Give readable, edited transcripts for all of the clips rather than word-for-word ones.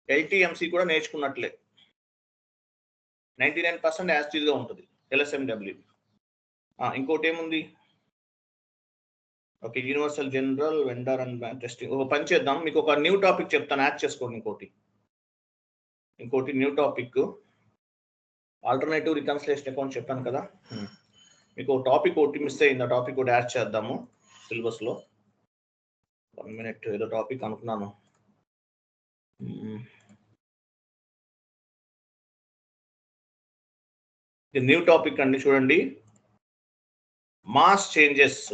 LTMC కూడా నేర్చుకున్నట్లే. 99% as టీజ్గా ఉంటుంది LSMW. ఇంకోటి ఏముంది? Okay, universal general vendor and testing. ఒక పని చేద్దాం, మీకు ఒక న్యూ టాపిక్ చెప్తాను, యాడ్ చేసుకోండి. ఇంకోటి new topic, alternative reconciliation account చెప్పాను కదా. మీకు ఒక టాపిక్ ఒకటి మిస్ అయింది, ఆ టాపిక్ కూడా యాడ్ చేద్దాము సిలబస్లో. 1 minute, ఏదో టాపిక్ అనుకున్నాను. న్యూ టాపిక్ అండి, చూడండి. Mass changes.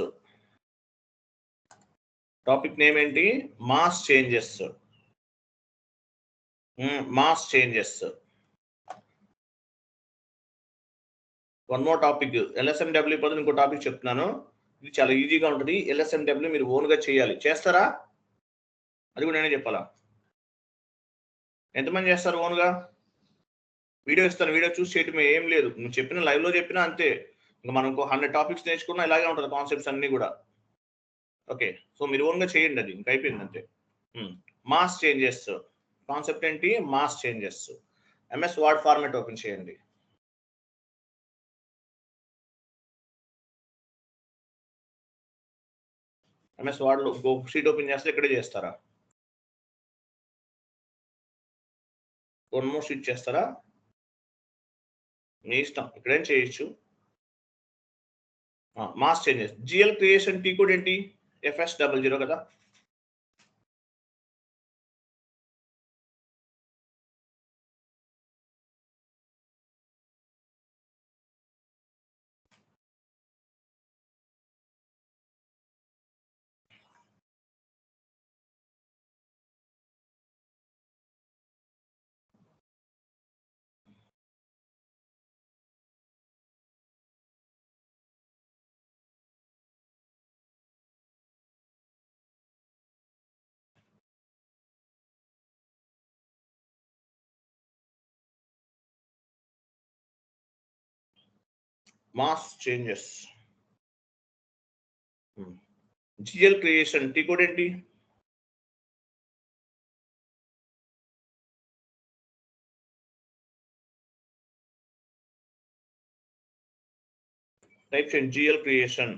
టాపిక్ నేమ్ ఏంటి? Mass changes. Mass changes. One more topic, LSMW బదులు ఇంకో టాపిక్ చెప్తున్నాను. ఇది చాలా ఈజీగా ఉంటుంది. LSMW మీరు ఓన్గా చేయాలి. చేస్తారా? అది కూడా నేనే చెప్పాలా? ఎంతమంది చేస్తారు ఓన్గా? వీడియో ఇస్తాను, వీడియో చూసి చేయటమే, ఏం లేదు. నువ్వు చెప్పిన లైవ్లో చెప్పినా అంతే. ఇంకా మనం 100 టాపిక్స్ నేర్చుకున్నా ఇలాగే ఉంటుంది కాన్సెప్ట్స్ అన్నీ కూడా. ఓకే, సో మీరు ఓన్గా చేయండి, అది ఇంకా అయిపోయింది అంతే. మాస్ చేంజెస్ కాన్సెప్ట్ ఏంటి? Mass changes. MS word format open చేయండి. MS వర్డ్లో షీట్ ఓపెన్ చేస్తే ఇక్కడే చేస్తారా? వన్ మోర్ షీట్ చేస్తారా? మీ ఇష్టం, ఇక్కడేం చేయొచ్చు. Mass changes. GL creation T code ఏంటి? FS00 కదా. Mass changes. GL creation T code ఏంటి? టైప్ చేయండి GL creation.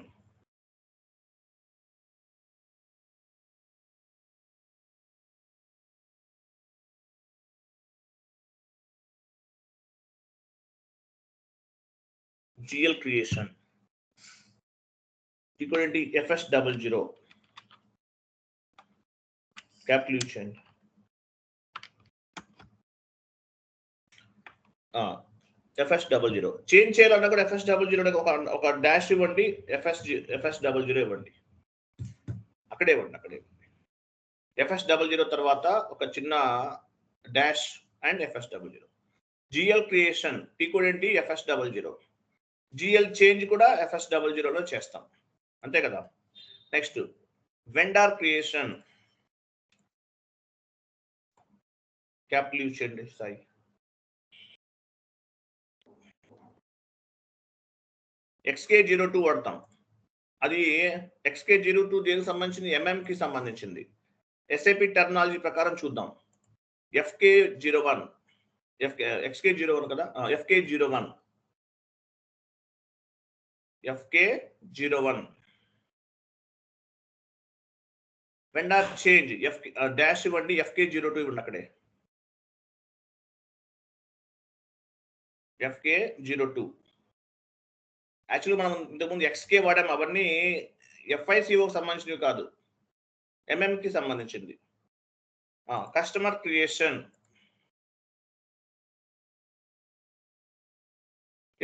GL creation T code ఏంటి? FS00. క్యాపిటల్ యూజ్ చేయండి. FS00 చేంజ్ చేయాలన్నా కూడా FS00 ఒక డాష్ ఇవ్వండి, FS00 ఇవ్వండి, అక్కడే ఇవ్వండి. FS00 తర్వాత ఒక చిన్న dash and FS00. GL creation T code ఏంటి? FS00. GL చేంజ్ కూడా FS00లో చేస్తాం, అంతే కదా. Next vendor creation, capital use చేయండి సాయి. XK02 వాడతాం. అది XK02 దేనికి సంబంధించింది? MMకి సంబంధించింది. SAP టెర్మినాలజీ ప్రకారం చూద్దాం. FK01 XK01 కదా. FK01 వెండార్ చేంజ్ డాష్ ఇవ్వండి, FK02 ఇవ్వండి అక్కడే. FK02 యాక్చువల్గా మనం ఇంతకుముందు XK వాడాం, అవన్నీ FICOకి సంబంధించినవి కాదు, MMకి సంబంధించింది. కస్టమర్ క్రియేషన్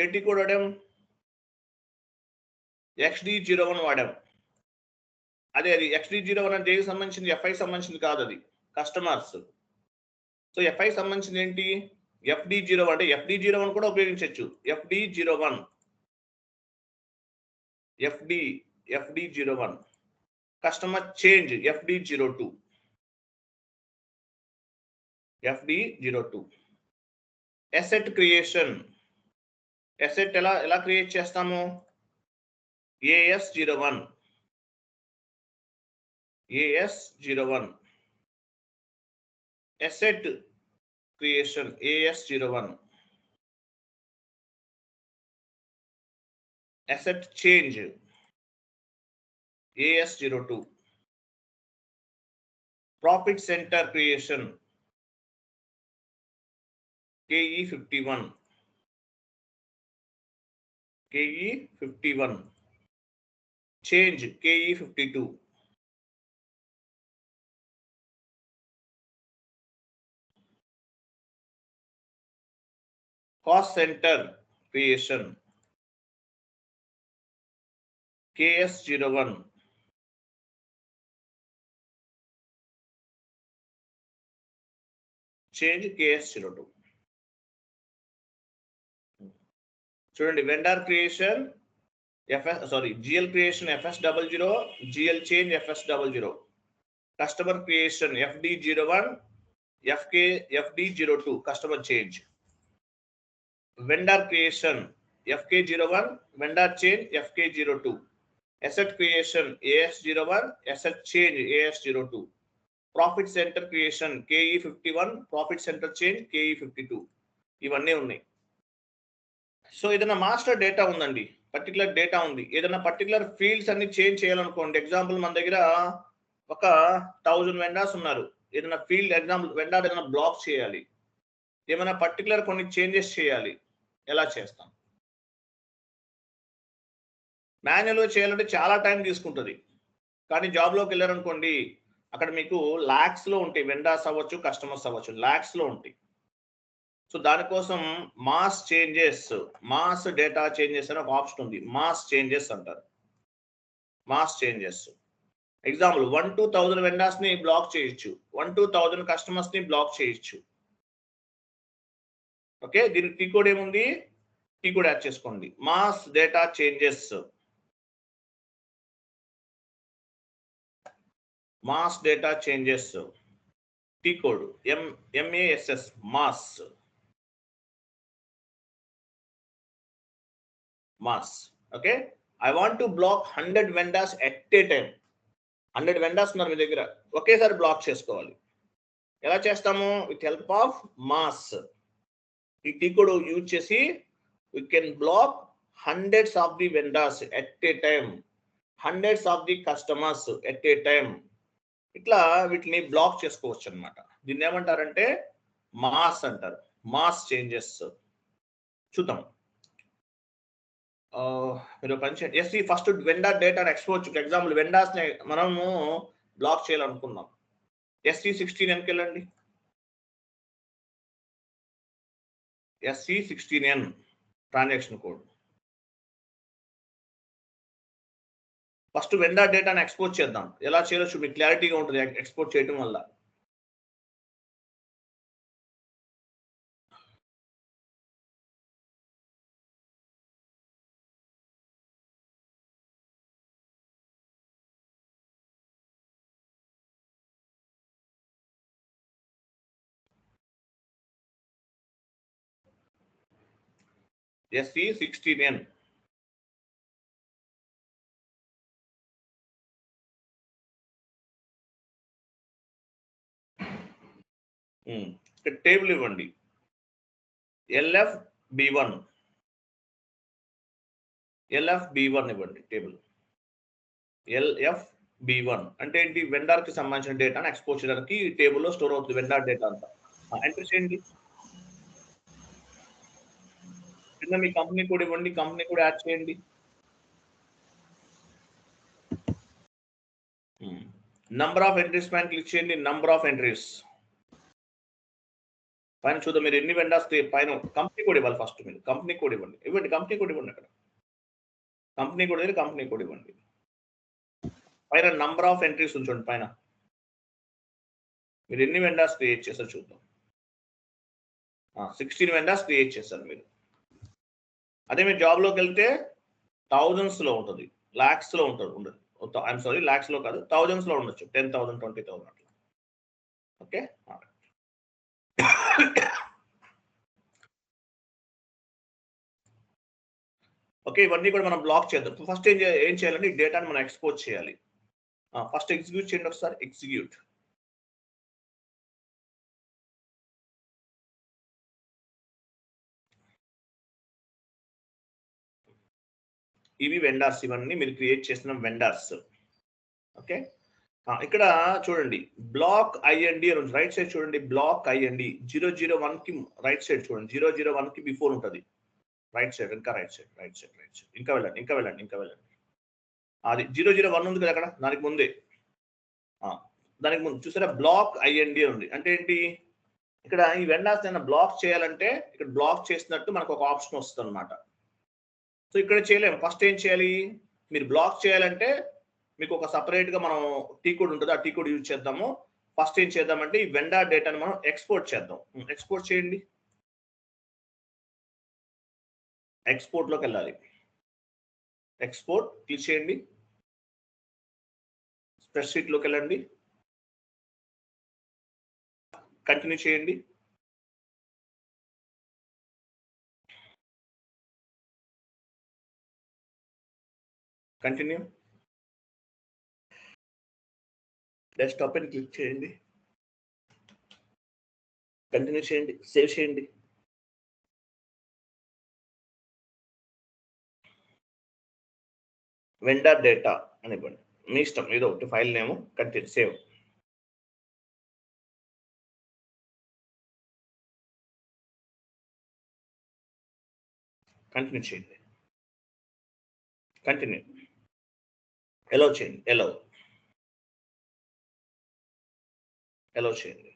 ఏంటి కోడ్ వాడాం? XD01 వాడాం. అది XD01 అంటే దేనికి సంబంధించింది? FI సంబంధించింది కాదు, అది కస్టమర్స్. సో FI సంబంధించింది ఏంటి? FD01 అంటే FD01 కూడా ఉపయోగించవచ్చు. FD01 customer change FD02. Asset creation. Asset ఎలా క్రియేట్ చేస్తాము? AS01 asset creation AS01, asset change AS02, profit center creation KE51, KE51, change KE52, cost center creation KS01, change KS02. చూడండి, vendor creation GL creation FS00, GL change FS00, customer creation FD01, FD02, customer change, vendor creation FK01, vendor change FK02, asset creation AS01, asset change AS02, profit center creation KE51, profit center change KE52. ఇవన్నీ ఉన్నాయి. So ఏదైనా master data ఉందండి, particular data ఉంది, ఏదైనా particular fields అన్ని change చేయాలనుకోండి. Example మన దగ్గర ఒక 1000 వెండర్స్ ఉన్నారు. ఏదైనా ఫీల్డ్ ఎగ్జాంపుల్ వెండర్ ఏదైనా బ్లాక్ చేయాలి, ఏమైనా పర్టికులర్ కొన్ని చేంజెస్ చేయాలి, ఎలా చేస్తాం? మాన్యువల్గా చేయాలంటే చాలా టైం తీసుకుంటుంది. కానీ జాబ్లోకి వెళ్ళారనుకోండి, అక్కడ మీకు ల్యాక్స్లో ఉంటాయి, వెండర్స్ అవ్వచ్చు, కస్టమర్స్ అవ్వచ్చు, ల్యాక్స్లో ఉంటాయి. సో దానికోసం mass changes, mass data changes అని ఒక ఆప్షన్ ఉంది. మాస్ చేంజెస్ అంటారు. Mass changes example 1 to 1000 vendors ని బ్లాక్ చేయొచ్చు, 1 to 1000 కస్టమర్స్ ని బ్లాక్ చేయొచ్చు. ఓకే, దీనికి టీ కోడ్ ఏముంది? టీ కోడ్ యాడ్ చేసుకోండి. Mass data changes, mass data changes, T code MASS, mass. Okay, I want to block 100 vendors at a time. 100 vendors ఉన్నారు మీ దగ్గర, ఒకేసారి బ్లాక్ చేసుకోవాలి. ఎలా చేస్తాము? With help of mass. ఈ టీ కోడ్ యూజ్ చేసి we can block hundreds of the vendors at a time, hundreds of the customers at a time. ఇట్లా వీటిని బ్లాక్ చేసుకోవచ్చు అన్నమాట. దీన్ని ఏమంటారంటే మాస్ అంటారు, మాస్ చేంజెస్. చూద్దాం. మీరు పని చేయండి. SC first vendor data export. Example vendors ని మనము బ్లాక్ చేయాలనుకున్నాం. SC16N వెళ్ళండి. SC16N transaction code. First vendor డేటాను ఎక్స్పోర్ట్ చేద్దాం. ఎలా చేయొచ్చు మీకు క్లారిటీగా ఉంటుంది ఎక్స్పోర్ట్ చేయడం వల్ల. SC16N టేబుల్ ఇవ్వండి. LFB1 ఇవ్వండి టేబుల్. LFB1 అంటే ఏంటి? వెండర్ కి సంబంధించిన డేటాను ఎక్స్పోర్ట్ చేయడానికి ఈ టేబుల్లో స్టోర్ అవుతుంది వెండర్ డేటా అంతా. ఎంటర్ చేయండి. కింద మీ కంపెనీ కోడ్ ఇవ్వండి, కంపెనీ కోడ్ యాడ్ చేయండి. నంబర్ ఆఫ్ ఎంట్రీస్ పైన క్లిక్ చేయండి. నంబర్ ఆఫ్ ఎంట్రీస్ పైన చూద్దాం మీరు ఎన్ని వెండర్స్ పైన. కంపెనీ కోడ్ ఇవ్వాలి ఫస్ట్. మీరు కంపెనీ కోడ్ ఇవ్వండి. కంపెనీ కోడ్ ఇవ్వండి. అక్కడ కంపెనీ కోడ్ ఇవ్వండి. పైన నంబర్ ఆఫ్ ఎంట్రీస్ ఉంచండి. పైన మీరు ఎన్ని వెండర్స్ క్రియేట్ చేస్తారు చూద్దాం. 16 వెండర్స్ క్రియేట్ చేస్తారు మీరు. అదే మీరు జాబ్లోకి వెళ్తే థౌజండ్స్ లో ఉంటుంది, లాక్స్ లో ఉండదు. ఐఎమ్ సారీ, లాక్స్ లో కాదు, థౌజండ్స్ లో ఉండొచ్చు. 10,000, 20,000 అట్లా. ఓకే, ఓకే, ఇవన్నీ కూడా మనం బ్లాక్ చేద్దాం. ఫస్ట్ ఏం చేయాలంటే ఈ డేటాని మనం ఎక్స్పోర్ట్ చేయాలి. ఫస్ట్ ఎగ్జిక్యూట్ చేయండి ఒకసారి. ఎగ్జిక్యూట్. ఇవి వెండార్స్, ఇవన్నీ మీరు క్రియేట్ చేసిన వెండార్స్. ఓకే, ఇక్కడ చూడండి బ్లాక్ ఐఎన్డి అని ఉంది, రైట్ సైడ్ చూడండి బ్లాక్ ఐఎన్డి 001 కి రైట్ సైడ్ చూడండి, 001 కి బిఫోర్ ఉంటుంది రైట్ సైడ్, ఇంకా right side right side right side, ఇంకా వెళ్ళండి ఇంకా వెళ్ళండి ఇంకా వెళ్ళండి. అది 001 ఉంది కదా అక్కడ, దానికి ముందే దానికి ముందు చూసారా బ్లాక్ ఐఎన్డి ఉంది. అంటే ఏంటి, ఇక్కడ ఈ వెండార్స్ ఏమైనా బ్లాక్ చేయాలంటే ఇక్కడ బ్లాక్ చేసినట్టు మనకు ఒక ఆప్షన్ వస్తుంది అనమాట. సో ఇక్కడ చేయలేము. ఫస్ట్ ఏం చేయాలి, మీరు బ్లాక్ చేయాలంటే మీకు ఒక సపరేట్ గా మనం టీ కోడ్ ఉంటుంది, ఆ టీ కోడ్ యూజ్ చేద్దాము. ఫస్ట్ ఏం చేద్దామంటే ఈ వెండార్ డేటాను మనం ఎక్స్పోర్ట్ చేద్దాం. ఎక్స్పోర్ట్ చేయండి, ఎక్స్పోర్ట్ లోకి వెళ్ళాలి, ఎక్స్పోర్ట్ క్లిక్ చేయండి, స్ప్రెడ్షీట్ లోకి వెళ్ళండి, కంటిన్యూ చేయండి. కంటిన్యూ, డెస్క్టాప్ అని క్లిక్ చేయండి, కంటిన్యూ చేయండి, సేవ్ చేయండి. వెండర్ డేటా అని ఇవ్వండి, మీ ఇష్టం ఏదో ఒకటి file name, continue, save. Continue చేయండి, కంటిన్యూ, ఎలో చేయండి, ఎలో చేయండి.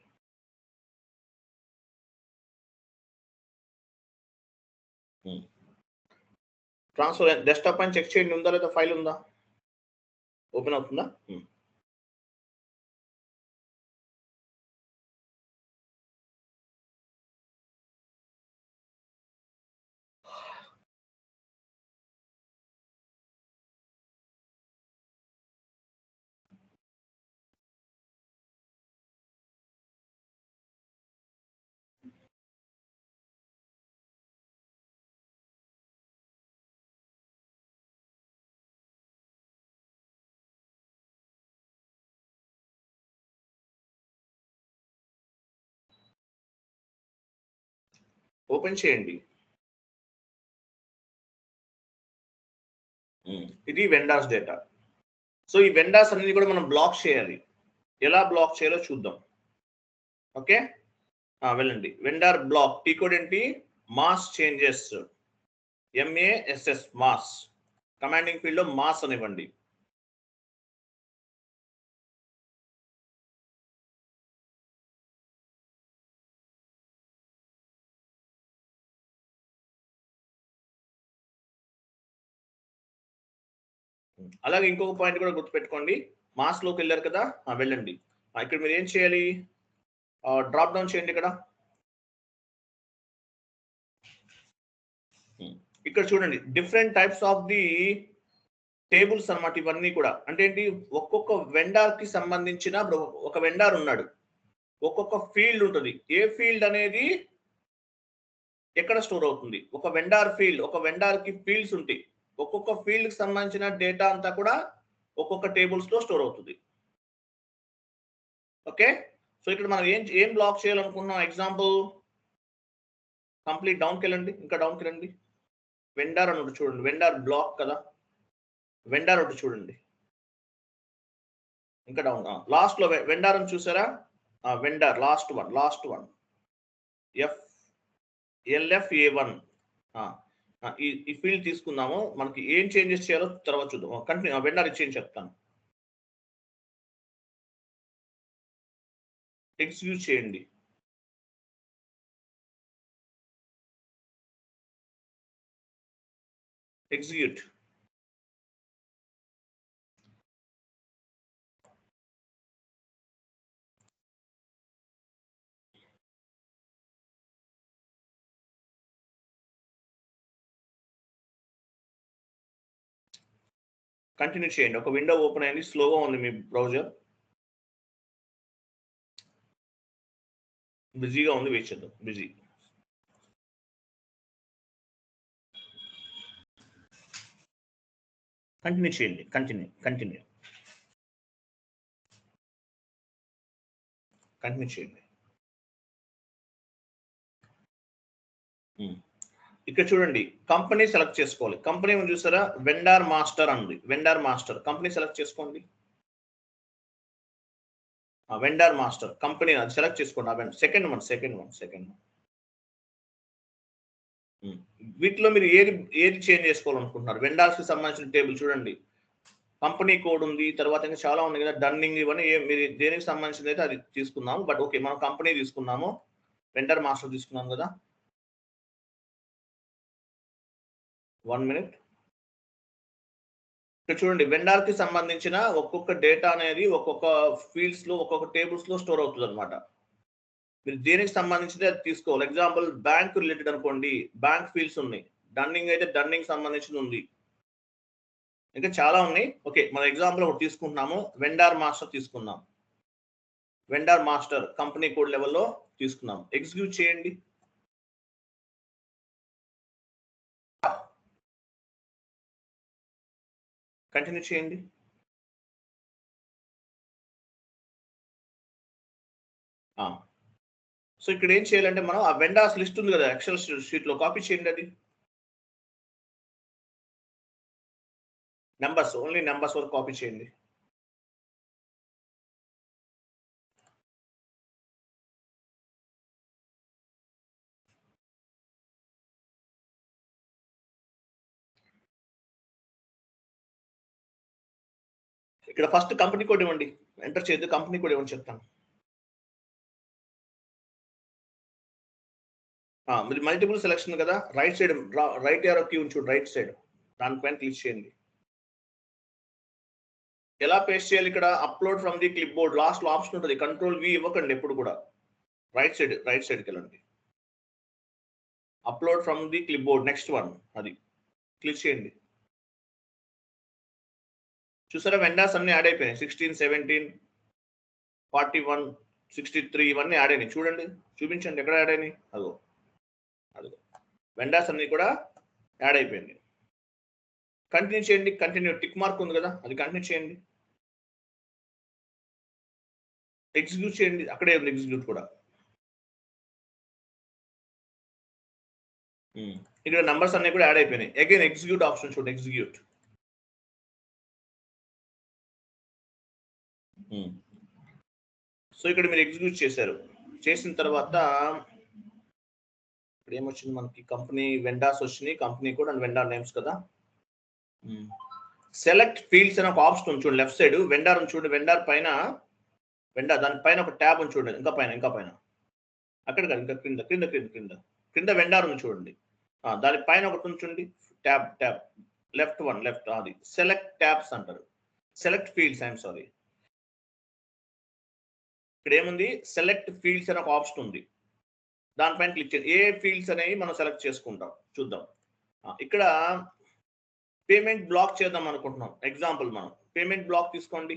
ట్రాన్స్ఫర్ డెస్క్టాప్ అని చెక్ చేయండి, ఉందా లేదా, ఫైల్ ఉందా, ఓపెన్ అవుతుందా. ఓపెన్ చేయండి. ఇది వెండార్స్ డేటా. సో ఈ వెండార్స్ అనేది కూడా మనం బ్లాక్ చేయాలి. ఎలా బ్లాక్ చేయాలో చూద్దాం. ఓకే, వెళ్ళండి, వెండార్ బ్లాక్ టీ కోడ్ ఏంటి, mass changes, MASS mass, commanding field లో మాస్ అనివ్వండి. అలాగే ఇంకొక పాయింట్ కూడా గుర్తుపెట్టుకోండి, మాస్ లోకి వెళ్ళారు కదా, వెళ్ళండి. ఇక్కడ మీరు ఏం చేయాలి, డ్రాప్ డౌన్ చేయండి. ఇక్కడ చూడండి different types of the tables అన్నమాట ఇవన్నీ కూడా. అంటే ఏంటి, ఒక్కొక్క వెండార్ కి సంబంధించిన ఒక వెండార్ ఉన్నాడు, ఒక్కొక్క ఫీల్డ్ ఉంటుంది. ఏ ఫీల్డ్ అనేది ఎక్కడ స్టోర్ అవుతుంది, ఒక వెండార్ ఫీల్డ్, ఒక వెండార్ కి ఫీల్డ్స్ ఉంటాయి. ఒక్కొక్క ఫీల్డ్ కి సంబంధించిన డేటా అంతా కూడా ఒక్కొక్క టేబుల్స్ లో స్టోర్ అవుతుంది. ఓకే, సో ఇక్కడ మనం ఏం బ్లాక్ చేయాలనుకున్నాం, ఎగ్జాంపుల్ కంప్లీట్ డౌన్కి వెళ్ళండి, ఇంకా డౌన్కి వెళ్ళండి, వెండార్ అని చూడండి, వెండార్ బ్లాక్ కదా, వెండార్ ఒకటి చూడండి, ఇంకా డౌన్, లాస్ట్ లో వెండార్ అని చూసారా, వెండార్ లాస్ట్ వన్ LFA1, ఈ ఫీల్డ్ తీసుకుందాము. మనకి ఏం చేంజెస్ చేయాలో తర్వాత చూద్దాం. కంటిన్యూ, వెండార్ ఇచ్చేయండి చెప్తాను. ఎగ్జిక్యూట్ చేయండి, ఎగ్జిక్యూట్. కంటిన్యూ చేయండి. ఒక విండో ఓపెన్ అయింది, స్లోగా ఉంది మీ బ్రౌజర్, బిజీగా ఉంది, వెయిట్ చేద్దాం. బిజీ, కంటిన్యూ చేయండి, కంటిన్యూ కంటిన్యూ చేయండి. ఇక్కడ చూడండి కంపెనీ సెలెక్ట్ చేసుకోవాలి. కంపెనీ చూసారా, వెండార్ మాస్టర్ అంది. వెండార్ మాస్టర్ కంపెనీ సెలెక్ట్ చేసుకోండి. వెండార్ మాస్టర్ కంపెనీ అది సెలెక్ట్ చేసుకోండి. Second one. వీటిలో మీరు ఏది చేంజ్ చేసుకోవాలనుకుంటున్నారు? వెండార్స్ కి సంబంధించిన టేబుల్ చూడండి, కంపెనీ కోడ్ ఉంది, తర్వాత ఇంకా చాలా ఉన్నాయి కదా, డన్నింగ్, ఇవన్నీ మీరు దేనికి సంబంధించింది అయితే అది తీసుకున్నాము. బట్ ఓకే, మనం కంపెనీ తీసుకున్నాము, వెండర్ మాస్టర్ తీసుకున్నాం కదా. 1 minute. ఇక్కడ చూడండి, వెండర్ కి సంబంధించిన ఒక్కొక్క డేటా అనేది ఒక్కొక్క ఫీల్డ్స్ లో, ఒక్కొక్క టేబుల్స్ లో స్టోర్ అవుతుంది అనమాట. మీరు దేనికి సంబంధించింది అది తీసుకోవాలి. ఎగ్జాంపుల్ బ్యాంక్ రిలేటెడ్ అనుకోండి, బ్యాంక్ ఫీల్డ్స్ ఉన్నాయి. డన్నింగ్ అయితే డన్నింగ్ సంబంధించింది ఉంది. ఇంకా చాలా ఉన్నాయి. ఓకే, మన ఎగ్జాంపుల్ ఒకటి తీసుకుంటున్నాము, వెండర్ మాస్టర్ తీసుకుందాం. వెండర్ మాస్టర్ కంపెనీ కోడ్ లెవెల్లో తీసుకున్నాం. ఎగ్జిక్యూట్ చేయండి. కంటిన్యూ చేయండి. సో ఇక్కడ ఏం చేయాలంటే మనం ఆ వెండర్స్ లిస్ట్ ఉంది కదా, ఎక్సెల్ షీట్ లో కాపీ చేయండి. అది నెంబర్స్, ఓన్లీ నెంబర్స్ వరకు కాపీ చేయండి. ఇక్కడ ఫస్ట్ కంపెనీ కోడ్ ఇవ్వండి. ఎంటర్ చేయొద్దు, కంపెనీ కోడ్ ఇవ్వండి చెప్తాను. మీరు మల్టిపుల్ సెలెక్షన్ కదా, right side right arrow key ఉంచు, రైట్ సైడ్ దానిపైన క్లిక్ చేయండి. ఎలా పేస్ట్ చేయాలి? ఇక్కడ upload from the clipboard last లో ఆప్షన్ ఉంటుంది. కంట్రోల్ వి ఇవ్వకండి ఎప్పుడు కూడా, రైట్ సైడ్కి వెళ్ళండి. Upload from the clipboard next one, అది క్లిక్ చేయండి. చూసారా, వెండర్స్ అన్ని యాడ్ అయిపోయినాయి. 16, 17, 41, 63 ఇవన్నీ యాడ్ అయినాయి. చూడండి, చూపించండి ఎక్కడ యాడ్ అయినాయి. అదిగో వెండర్స్ అన్ని కూడా యాడ్ అయిపోయింది. కంటిన్యూ చేయండి. కంటిన్యూ టిక్ మార్క్ ఉంది కదా, అది కంటిన్యూ చేయండి. ఎగ్జిక్యూట్ చేయండి, అక్కడే ఉంది ఎగ్జిక్యూట్ కూడా. ఇక్కడ నంబర్స్ అన్ని కూడా యాడ్ అయిపోయినాయి. అగైన్ ఎగ్జిక్యూట్ ఆప్షన్ చూడండి, ఎగ్జిక్యూట్. సో ఇక్కడ మీరు ఎగ్జిక్యూట్ చేశారు. చేసిన తర్వాత ఇక్కడ ఏమొచ్చింది మనకి, కంపెనీ వెండర్స్ వచ్చినాయి, కంపెనీ కూడా అండ్ వెండర్ నేమ్స్ కదా. సెలెక్ట్ ఫీల్డ్స్ అని ఒక ఆప్షన్ ఉంది చూడండి, లెఫ్ట్ సైడ్ వెండర్ ఉంది చూడండి. వెండర్ పైన దానిపైన ఒక ట్యాబ్ ఉంది చూడండి, ఇంకా పైన అక్కడ కాదు, ఇంకా క్రింద వెండర్ ఉంది చూడండి. దానిపైన ఒకటి ఉంది చూడండి, ట్యాబ్ లెఫ్ట్ అది సెలెక్ట్ ట్యాబ్స్ అంటారు. Select fields, I'm sorry. ఇక్కడ ఏముంది, సెలెక్ట్ ఫీల్డ్స్ అని ఒక ఆప్షన్ ఉంది, దానిపైన క్లిక్ చేయండి. ఏ ఫీల్డ్స్ అనేవి మనం సెలెక్ట్ చేసుకుంటాం చూద్దాం. ఇక్కడ పేమెంట్ బ్లాక్ చేద్దాం అనుకుంటున్నాం. ఎగ్జాంపుల్ మనం పేమెంట్ బ్లాక్ తీసుకోండి.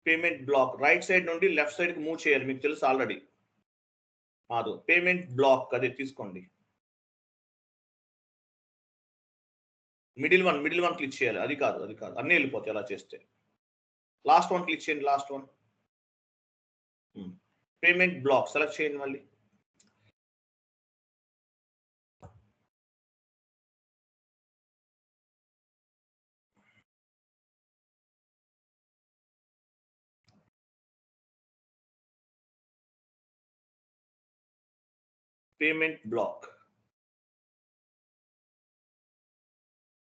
పేమెంట్ బ్లాక్ రైట్ సైడ్ నుండి లెఫ్ట్ సైడ్ కి మూవ్ చేయాలి, మీకు తెలుసు ఆల్రెడీ. కాదు, పేమెంట్ బ్లాక్ అదే తీసుకోండి. మిడిల్ వన్ క్లిక్ చేయాలి. అది కాదు అన్నీ వెళ్ళిపోతాయి అలా చేస్తే. లాస్ట్ వన్ క్లిక్ చేయండి, last one. Payment block select చేయండి మళ్ళీ. పేమెంట్ బ్లాక్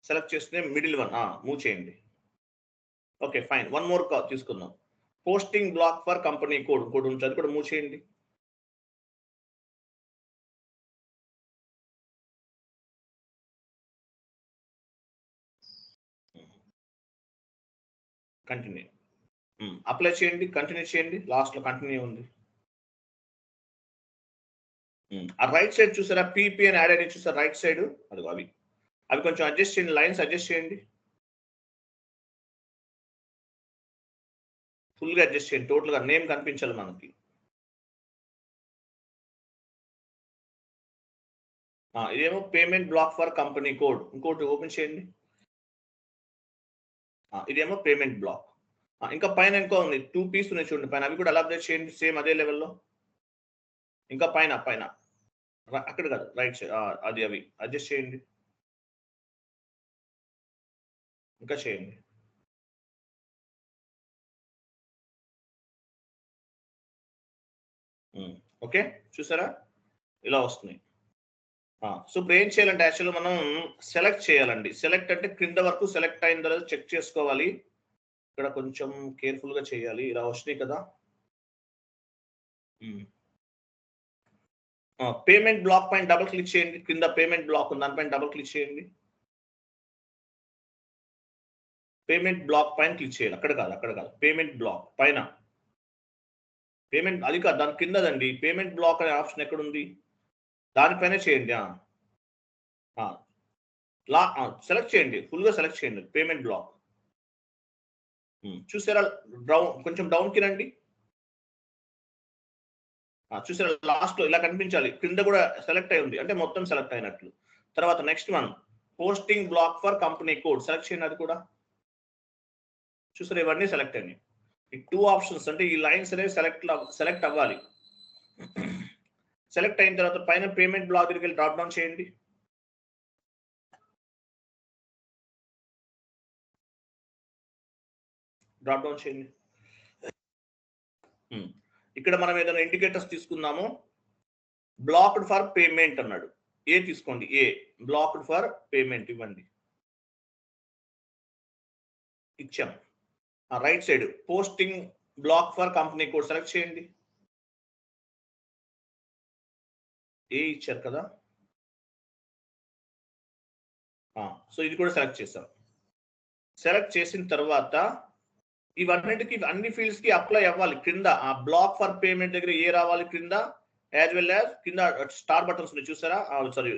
సెలెక్ట్ చేస్తే మిడిల్ వన్ మూవ్ చేయండి. ఓకే ఫైన్, వన్ మోర్ తీసుకుందాం. Posting block for company code ఉంటుంది, అది కూడా మూవ్ చేయండి. కంటిన్యూ అప్లై చేయండి, కంటిన్యూ చేయండి. లాస్ట్ లో కంటిన్యూ ఉంది. ఆ రైట్ సైడ్ చూసారా, పీపీ అని యాడ్ అని చూసారా రైట్ సైడ్, అదిగో అవి కొంచెం అడ్జస్ట్ చేయండి, లైన్స్ అడ్జస్ట్ చేయండి, ఫుల్ గా అడ్జస్ట్ చేయండి. టోటల్ గా నేమ్ కనిపించాలి మనకి. ఇదేమో payment black for company code. ఇంకోటి ఓపెన్ చేయండి. ఇదేమో పేమెంట్ బ్లాక్. ఇంకా పైన ఇంకో ఉంది, 2 పీస్ ఉన్నాయి చూడండి పైన, అవి కూడా అలా అప్డేట్ చేయండి సేమ్ అదే లెవెల్లో. ఇంకా పైన పైన అక్కడ కాదు, రైట్ సైడ్, అది అవి అడ్జస్ట్ చేయండి, ఇంకా చేయండి. ఓకే, చూసారా ఇలా వస్తుంది. సో ఇప్పుడు ఏం చేయాలంటే యాక్చువల్గా మనం సెలెక్ట్ చేయాలండి. సెలెక్ట్ అంటే క్రింద వరకు సెలెక్ట్ అయిన తర్వాత చెక్ చేసుకోవాలి. ఇక్కడ కొంచెం కేర్ఫుల్ గా చేయాలి. ఇలా వస్తున్నాయి కదా. పేమెంట్ బ్లాక్ పైన డబుల్ క్లిక్ చేయండి. కింద పేమెంట్ బ్లాక్ ఉంది, దానిపైన డబుల్ క్లిక్ చేయండి. పేమెంట్ బ్లాక్ పైన క్లిక్ చేయాలి. అక్కడ కాదు, పేమెంట్ బ్లాక్ పైన. పేమెంట్ అది కాదు, దాని కిందదండి. పేమెంట్ బ్లాక్ అనే ఆప్షన్ ఎక్కడ ఉంది, దానిపైన చేయండి. సెలెక్ట్ చేయండి, ఫుల్ గా సెలెక్ట్ చేయండి పేమెంట్ బ్లాక్. చూసారా, కొంచెం డౌన్ కి రండి. చూసారా, లాస్ట్ లో ఇలా కనిపించాలి. కింద కూడా సెలెక్ట్ అయి ఉంది, అంటే మొత్తం సెలెక్ట్ అయినట్లు. తర్వాత next one, posting block for company code select చేయండి. అది కూడా చూసారా, ఇవన్నీ సెలెక్ట్ అయినాయి. ఈ 2 ఆప్షన్స్ అంటే ఈ లైన్స్ అనేవి సెలెక్ట్ అవ్వాలి. సెలెక్ట్ అయిన తర్వాత పైన పేమెంట్ బ్లాక్ దగ్గరికి వెళ్ళి డ్రాప్ డౌన్ చేయండి. డ్రాప్ డౌన్ చేయండి. ఇక్కడ మనం ఏదైనా ఇండికేటర్స్ తీసుకుందాము. బ్లాక్డ్ ఫర్ పేమెంట్ అన్నాడు, ఏ తీసుకోండి. ఏ బ్లాక్డ్ ఫర్ పేమెంట్ ఇవ్వండి, ఇచ్చాం. Right side posting block for company code select చేయండి. ఏ ఇచ్చారు కదా. సో ఇది కూడా సెలెక్ట్ చేసాం. సెలెక్ట్ చేసిన తర్వాత ఇవన్నిటికి, అన్ని ఫీల్డ్స్ కి అప్లై అవ్వాలి. క్రింద ఆ బ్లాక్ ఫర్ పేమెంట్ దగ్గర ఏ రావాలి క్రింద, యాజ్ వెల్ యాజ్ కింద స్టార్ బటన్స్ ఉన్నాయి చూసారా, సారీ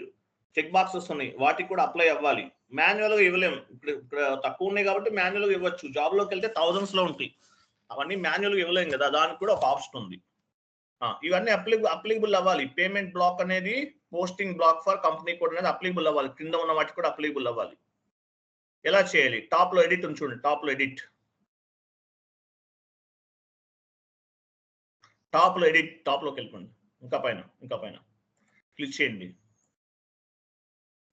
చెక్ బాక్సెస్ ఉన్నాయి, వాటికి కూడా అప్లై అవ్వాలి. మాన్యువల్ గా ఇవ్వలేము, ఇక్కడ తక్కువ ఉన్నాయి కాబట్టి మాన్యువల్ గా ఇవ్వచ్చు. జాబ్ లోకి వెళ్తే థౌజండ్స్ లో ఉంటాయి, అవన్నీ మాన్యువల్ గా ఇవ్వలేము కదా, దానికి కూడా ఒక ఆప్షన్ ఉంది. ఇవన్నీ అప్లికబుల్ అవ్వాలి. పేమెంట్ బ్లాక్ అనేది, posting block for company code అనేది అప్లికబుల్ అవ్వాలి. కింద ఉన్న వాటికి కూడా అప్లికబుల్ అవ్వాలి. ఎలా చేయాలి, టాప్ లో ఎడిట్ ఉంది చూడండి, టాప్ లో ఎడిట్, టాప్ లో ఎడిట్, టాప్ లోకి వెళ్ళిపోండి. ఇంకా పైన క్లిక్ చేయండి.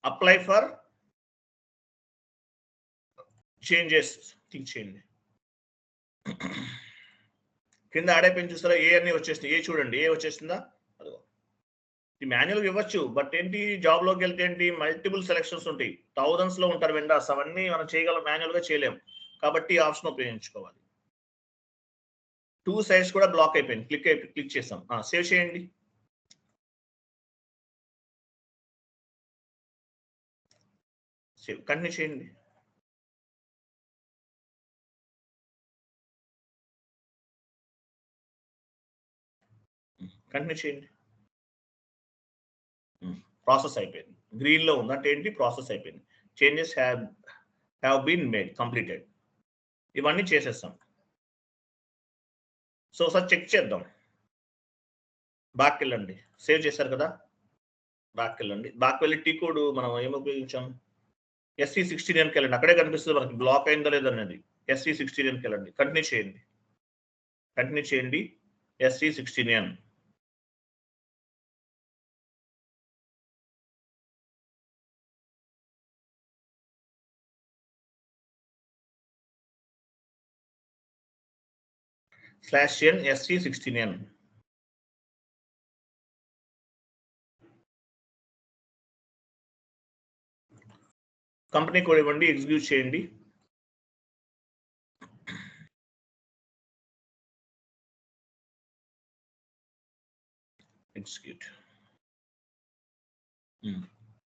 అప్లై ఫర్ చేంజెస్ క్లిక్ చేయండి. కింద యాడ్ అయిపోయింది చూస్తారా, ఏ అన్ని వచ్చేసింది. ఏ చూడండి, ఏ వచ్చేసిందా. అదిగో, ఇది మాన్యువల్గా ఇవ్వచ్చు, బట్ ఏంటి జాబ్ లోకి వెళ్తే ఏంటి మల్టిపుల్ సెలెక్షన్స్ ఉంటాయి, థౌజండ్స్ లో ఉంటారు వెండర్స్, అవన్నీ మనం చేయగలం, మాన్యువల్ గా చేయలేము. కాబట్టి ఆప్షన్ ఉపయోగించుకోవాలి. 2 సైడ్స్ కూడా బ్లాక్ అయిపోయింది. క్లిక్ చేసాం. సేవ్ చేయండి. సేవ్, కంటిన్యూ చేయండి. కంటిన్యూ చేయండి. ప్రాసెస్ అయిపోయింది, గ్రీన్ లో ఉంది, అంటే ఏంటి ప్రాసెస్ అయిపోయింది. Changes have been made, completed. ఇవన్నీ చేసేస్తాం. సో ఒకసారి చెక్ చేద్దాం. బ్యాక్ వెళ్ళండి, సేవ్ చేశారు కదా, బ్యాక్ వెళ్ళండి. బ్యాక్ వెళ్ళి టీ కోడ్ మనం ఏమి ఉపయోగించాం, SC16Nకి వెళ్ళండి. అక్కడే కనిపిస్తుంది మనకి బ్లాక్ అయిందో లేదనేది. SC16Nకి వెళ్ళండి, కంటిన్యూ చేయండి. SC16N. /n SC16N. Company code ఇవ్వండి, ఎగ్జిక్యూట్ చేయండి. ఎగ్జిక్యూట్.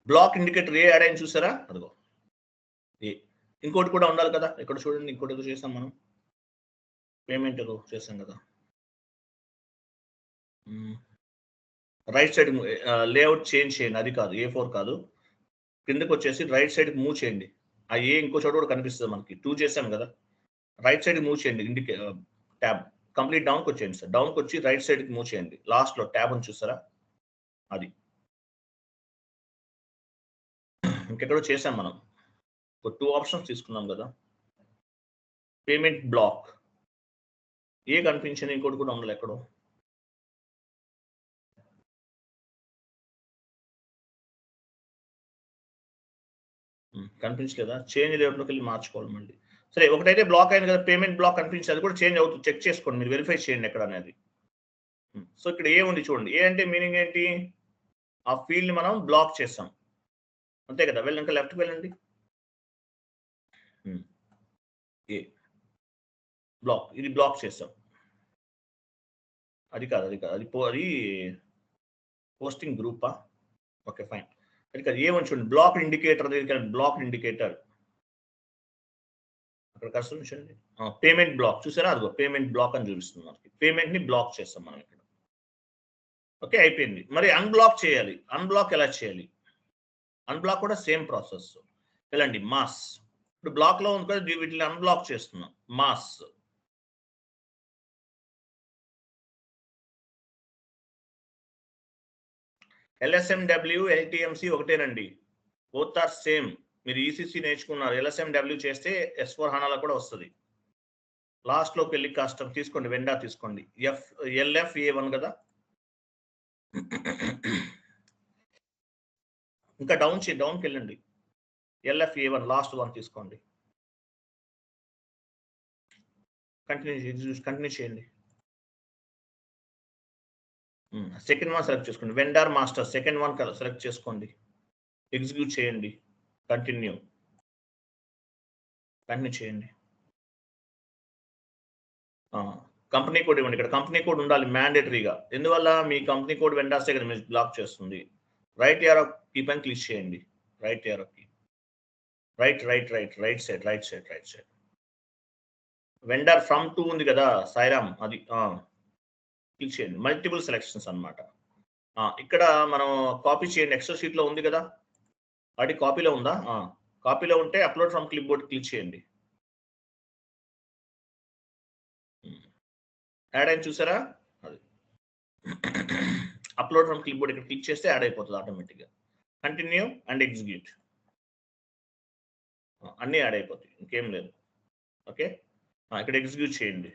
బ్లాక్ ఇండికేటర్ ఏ యాడ్ అయింది చూసారా, అదిగో ఏ. ఇంకోటి కూడా ఉండాలి కదా, ఇక్కడ చూడండి, ఇంకోటి ఏదో చేసాం మనం, పేమెంట్ ఏదో చేసాం కదా. రైట్ సైడ్ లేఅవుట్ చేంజ్ చేయండి, అది కాదు, A4 కాదు. కిందకి వచ్చేసి రైట్ సైడ్ మూవ్ చేయండి. ఆ ఏ ఇంకో చోట కూడా కనిపిస్తుంది మనకి, 2 చేసాం కదా. రైట్ సైడ్ మూవ్ చేయండి, ట్యాబ్ కంప్లీట్ డౌన్కి వచ్చేయండి సార్. డౌన్కి వచ్చి రైట్ సైడ్కి మూవ్ చేయండి. లాస్ట్ లో ట్యాబ్ అని చూసారా, అది. ఇంకెక్కడో చేసాం మనం, 2 ఆప్షన్స్ తీసుకున్నాం కదా. పేమెంట్ బ్లాక్ ఏ కనిపించింది, ఇంకోటి కూడా ఉండాలి ఎక్కడో. కనిపించలేదా? చేంజ్ లేఅవుట్లోకి వెళ్ళి మార్చుకోవాలి మళ్ళీ. సరే, ఒకటైతే బ్లాక్ అయింది కదా, పేమెంట్ బ్లాక్ కనిపించింది, అది కూడా చేంజ్ అవుతుంది, చెక్ చేసుకోండి, మీరు వెరిఫై చేయండి ఎక్కడ అనేది. సో ఇక్కడ ఏ ఉంది చూడండి. ఏ అంటే మీనింగ్ ఏంటి? ఆ ఫీల్డ్ మనం బ్లాక్ చేస్తాం, అంతే కదా. వెళ్ళండి, లెఫ్ట్కి వెళ్ళండి. ఏ బ్లాక్, ఇది బ్లాక్ చేస్తాం. అది కాదు, అది పోస్టింగ్ గ్రూపా? Okay fine. అది కాదు, ఏమని చూడండి, బ్లాక్ ఇండికేటర్ దగ్గర, బ్లాక్ ఇండికేటర్ అక్కడ కష్టం చూడండి. పేమెంట్ బ్లాక్ చూసారా? అదిగో పేమెంట్ బ్లాక్ అని చూపిస్తుంది మనకి. పేమెంట్ ని బ్లాక్ చేస్తాం మనం ఇక్కడ. ఓకే, అయిపోయింది. మరి అన్బ్లాక్ చేయాలి. అన్బ్లాక్ ఎలా చేయాలి? అన్బ్లాక్ కూడా సేమ్ ప్రాసెస్. వెళ్ళండి మాస్. ఇప్పుడు బ్లాక్ లో ఉంది కదా, వీటిని అన్బ్లాక్ చేస్తున్నాం. మాస్, LSMW LTMC ఒకటేనండి, బోత్ ఆర్ సేమ్. మీరు ఈసీసీ నేర్చుకున్నారు, LSMW చేస్తే S4 HANAలో కూడా వస్తుంది. లాస్ట్ లోకి వెళ్ళి కస్టమ్ తీసుకోండి, వెండా తీసుకోండి, LFA1 కదా. ఇంకా డౌన్కి వెళ్ళండి, LFA1 లాస్ట్ వన్ తీసుకోండి. కంటిన్యూ చేయండి. సెకండ్ వన్ సెలెక్ట్ చేసుకోండి, vendor master second one select చేసుకోండి, ఎగ్జిక్యూట్ చేయండి, కంటిన్యూ చేయండి. కంపెనీ కోడ్ ఇవ్వండి. ఇక్కడ కంపెనీ కోడ్ ఉండాలి మ్యాండేటరీగా. ఎందువల్ల? మీ కంపెనీ కోడ్ వెండర్సే కదా మీరు బ్లాక్ చేస్తుంది. రైట్ యారో కీ పైన క్లిక్ చేయండి, right arrow key, right side. Vendor from to ఉంది కదా సాయిరామ్, అది క్లిక్ చేయండి. మల్టిపుల్ సెలెక్షన్స్ అన్నమాట. ఇక్కడ మనం కాపీ చేయండి, ఎక్సెల్ షీట్ లో ఉంది కదా, అది కాపీలో ఉందా? కాపీలో ఉంటే upload from clip board click చేయండి. యాడ్ అయింది చూసారా? అది అప్లోడ్ ఫ్రమ్ క్లిప్ బోర్డ్ ఇక్కడ క్లిక్ చేస్తే యాడ్ అయిపోతుంది ఆటోమేటిక్గా. కంటిన్యూ అండ్ ఎగ్జిక్యూట్, అన్నీ యాడ్ అయిపోతాయి, ఇంకేం లేదు. ఓకే, ఇక్కడ ఎగ్జిక్యూట్ చేయండి.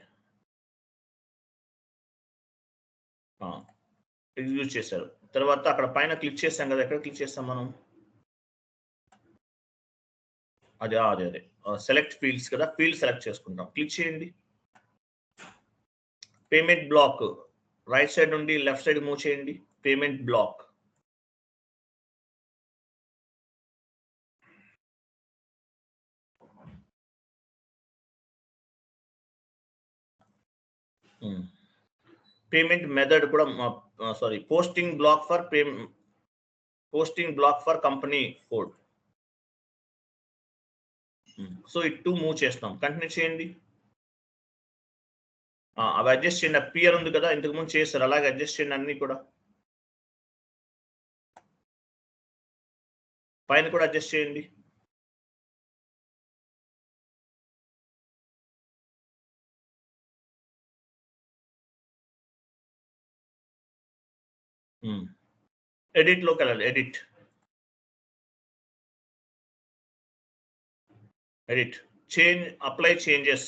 ఎగ్జిక్యూట్ చేశారు. తర్వాత అక్కడ పైన క్లిక్ చేస్తాం కదా, ఎక్కడ క్లిక్ చేస్తాం మనం? అదే సెలెక్ట్ ఫీల్డ్స్ కదా, ఫీల్డ్ సెలెక్ట్ చేసుకుంటాం, క్లిక్ చేయండి. పేమెంట్ బ్లాక్, రైట్ సైడ్ నుండి లెఫ్ట్ సైడ్ మూవ్ చేయండి, పేమెంట్ బ్లాక్. పేమెంట్ మెథడ్ కూడా sorry, posting block for company code. So ఇటు మూవ్ చేస్తాం, కంటిన్యూ చేయండి. అవి అడ్జస్ట్ చేయండి, పియర్ ఉంది కదా, ఇంతకు ముందు చేస్తారు, అలాగే అడ్జస్ట్ చేయండి అన్ని కూడా. పైన కూడా అడ్జస్ట్ చేయండి. ఎడిట్ లోకి వెళ్ళాలి, ఎడిట్ చేంజ్, అప్లై చేంజెస్.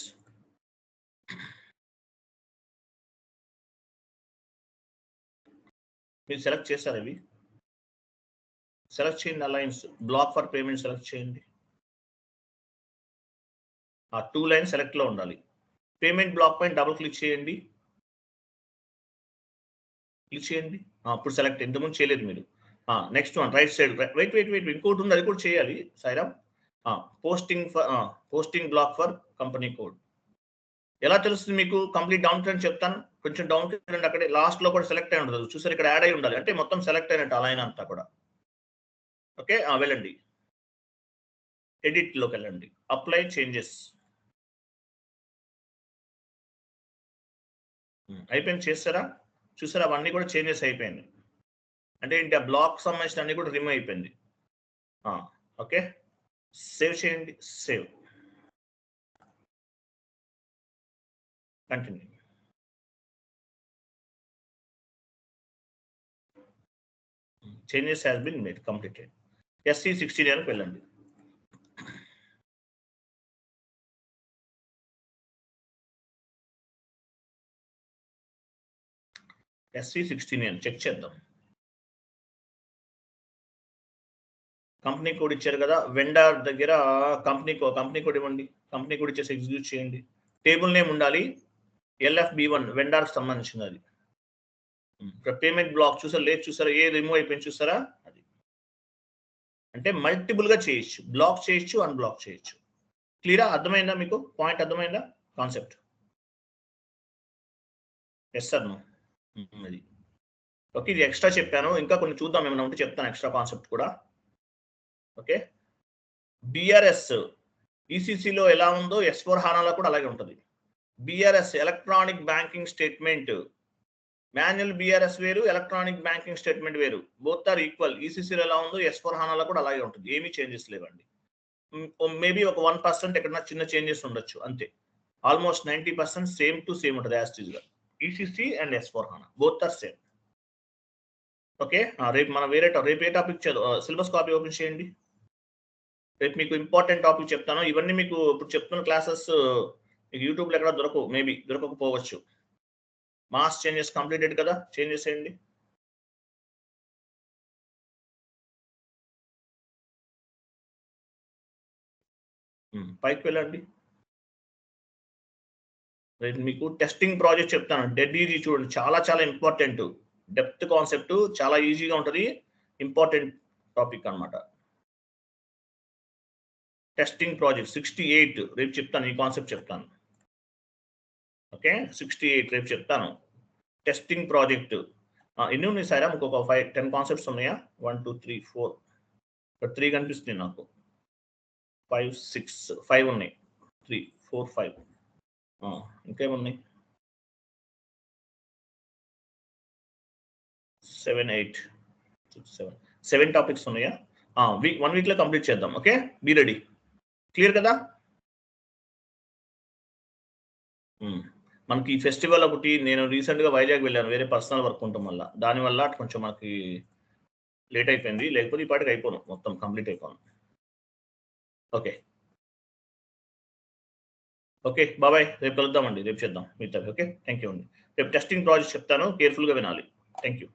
మీరు సెలెక్ట్ చేస్తారు, ఇవి సెలెక్ట్ చేయండి. All lines block for payment select చేయండి. ఆ 2 లైన్ సెలెక్ట్ లో ఉండాలి. పేమెంట్ బ్లాక్ పైన డబుల్ క్లిక్ చేయండి, అప్పుడు సెలెక్ట్. ఇంతకుముందు చేయలేదు మీరు. Next one right side, wait ఇంకోటి ఉంది, అది కూడా చేయాలి Sairam. Posting block for company code. ఎలా తెలుస్తుంది మీకు? కంప్లీట్ డౌన్ అని చెప్తాను, కొంచెం డౌన్ రండి, అక్కడే లాస్ట్ లో కూడా సెలెక్ట్ అయి ఉంటుంది చూసారు, ఇక్కడ యాడ్ అయి ఉండాలి, అంటే మొత్తం సెలెక్ట్ అయినట్టు ఆ లైన్ అంతా కూడా. ఓకే, వెళ్ళండి, ఎడిట్ లోకి వెళ్ళండి, అప్లై చేంజెస్. అయిపోయింది, చేస్తారా? చూసారా, అవన్నీ కూడా చేంజెస్ అయిపోయింది. అంటే ఏంటి, ఆ బ్లాక్ సంబంధించిన అన్ని కూడా రిమూవ్ అయిపోయింది. ఓకే, సేవ్ చేయండి, save, continue. Changes has been made, completed. SC16 అని వెళ్ళండి. SC16 అని చెక్ చేద్దాం. కంపెనీ కోడ్ ఇచ్చారు కదా, వెండర్ దగ్గర కంపెనీ కోడ్ ఇవ్వండి. కంపెనీ కోడ్ ఇచ్చేసి ఎగ్జిక్యూట్ చేయండి. టేబుల్ నేమ్ ఉండాలి, LFB1 వెండర్కి సంబంధించింది అది. ఇక్కడ పేమెంట్ బ్లాక్ చూసారా, లేదు చూసారా, ఏ రిమూవ్ అయిపోయింది చూసారా, అది అంటే మల్టిపుల్ గా చేయొచ్చు, బ్లాక్ చేయొచ్చు, అన్బ్లాక్ చేయొచ్చు. క్లియరా? అర్థమైందా మీకు? పాయింట్ అర్థమైందా? కాన్సెప్ట్? Yes sir no. అది ఓకే, ఇది ఎక్స్ట్రా చెప్పాను, ఇంకా కొన్ని చూద్దాం, ఏమైనా ఉంటే చెప్తాను ఎక్స్ట్రా కాన్సెప్ట్ కూడా. ఓకే, బిఆర్ఎస్ ఈసీసీలో ఎలా ఉందో S4 HANAలో కూడా అలాగే ఉంటుంది. BRS electronic banking statement, manual BRS వేరు, ఎలక్ట్రానిక్ బ్యాంకింగ్ స్టేట్మెంట్ వేరు, బోత్ ఆర్ ఈక్వల్. ఈసీసీలో ఎలా ఉందో S4 HANAలో కూడా అలాగే ఉంటుంది, ఏమీ చేంజెస్ లేవండి. మేబీ ఒక 1% ఎక్కడన్నా చిన్న చేంజెస్ ఉండొచ్చు అంతే. ఆల్మోస్ట్ 90% సేమ్ టు సేమ్ ఉంటుంది యాజ్ ఇట్ ఈస్ గా. ECC and S4 HANA both are same. Okay, రేపు మనం రేపు ఏ టాపిక్ సిలబస్ కాపీ ఓపెన్ చేయండి. రేపు మీకు ఇంపార్టెంట్ టాపిక్ చెప్తాను. ఇవన్నీ మీకు ఇప్పుడు చెప్తున్న క్లాసెస్ మీకు యూట్యూబ్లో ఎక్కడ దొరకవు, మేబీ దొరకకపోవచ్చు. మాస్ చేంజెస్ కంప్లీటెడ్ కదా, చేంజెస్ చేయండి. పైకి వెళ్ళండి. రేపు మీకు టెస్టింగ్ ప్రాజెక్ట్ చెప్తాను, డెడ్ ఈజీ చూడండి, చాలా చాలా ఇంపార్టెంట్. డెప్త్ కాన్సెప్ట్ చాలా ఈజీగా ఉంటుంది, ఇంపార్టెంట్ టాపిక్ అన్నమాట. టెస్టింగ్ ప్రాజెక్ట్ 68 రేపు చెప్తాను, ఈ కాన్సెప్ట్ చెప్తాను. ఓకే, 68 రేపు చెప్తాను. టెస్టింగ్ ప్రాజెక్ట్ ఎన్ని ఉన్నాయి సార్? ఇంకొక 5-10 కాన్సెప్ట్స్ ఉన్నాయా? 1 2 3 4 ఇక్కడ 3 కనిపిస్తుంది నాకు. 5 6 5 ఉన్నాయి. 3 4 5 ఇంకేమున్నాయి? 7 8 7 టాపిక్స్ ఉన్నాయా? 1 వీక్ లో కంప్లీట్ చేద్దాం. Okay, be ready. క్లియర్ కదా? మనకి ఫెస్టివల్ ఒకటి, నేను రీసెంట్ గా వైజాగ్ వెళ్ళాను, వేరే పర్సనల్ వర్క్ ఉండటం వల్ల, దానివల్ల కొంచెం మనకి లేట్ అయిపోయింది, లేకపోతే ఈ పాటికి అయిపోను, మొత్తం కంప్లీట్ అయిపోను. ఓకే ఓకే, బాబాయ్, రేపు కలుద్దామండి, రేపు చేద్దాం మీతో. ఓకే, థ్యాంక్ యూ అండి. రేపు టెస్టింగ్ ప్రాజెక్ట్ చెప్తాను, కేర్ఫుల్ గా వినాలి. Thank you.